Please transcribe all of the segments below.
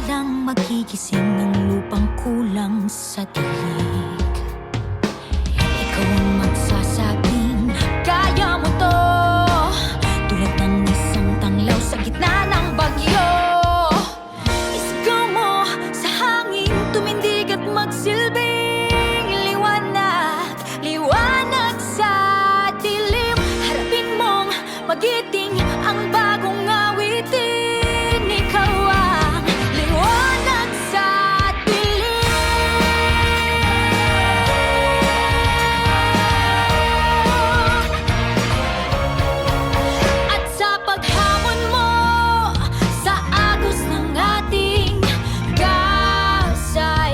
walang magigising ng lupang kulang sa dilig. Ikaw ang magsasabing kaya mo to, tulad ng isang tanglaw sa gitna ng bagyo. Isigaw mo sa hangin, tumindig at magsilbing liwanag, liwanag sa dilim. Harapin mong magiting ang bagong awitin. Ikaw ang liwanag sa at sa paghamon mo sa agos ng ating kasaysayan,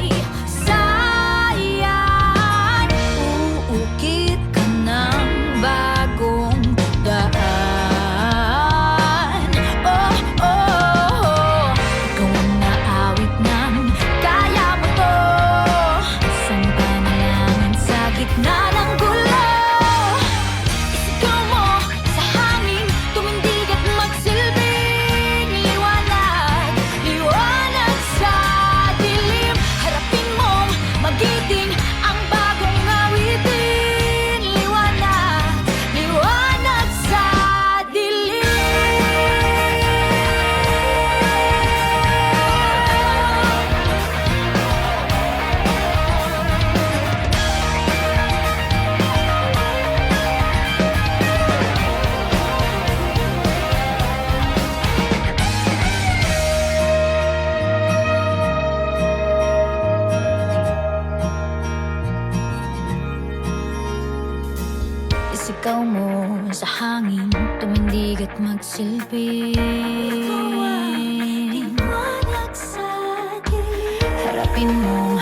uukit ka ng bagong daan. Oh, oh, ikaw ang naawit ng kaya mo to, isang panalangin sa gitna ng gulo. Isigaw mo sa hangin, tumindig at magsilbing liwanag, liwanag sa dilim. Harapin mong magiting ang bagong awitin. Liwanag, liwanag sa dilim. Isigaw mo sa hangin, tumindig at magsilbing liwanag sa dilim. Harapin mong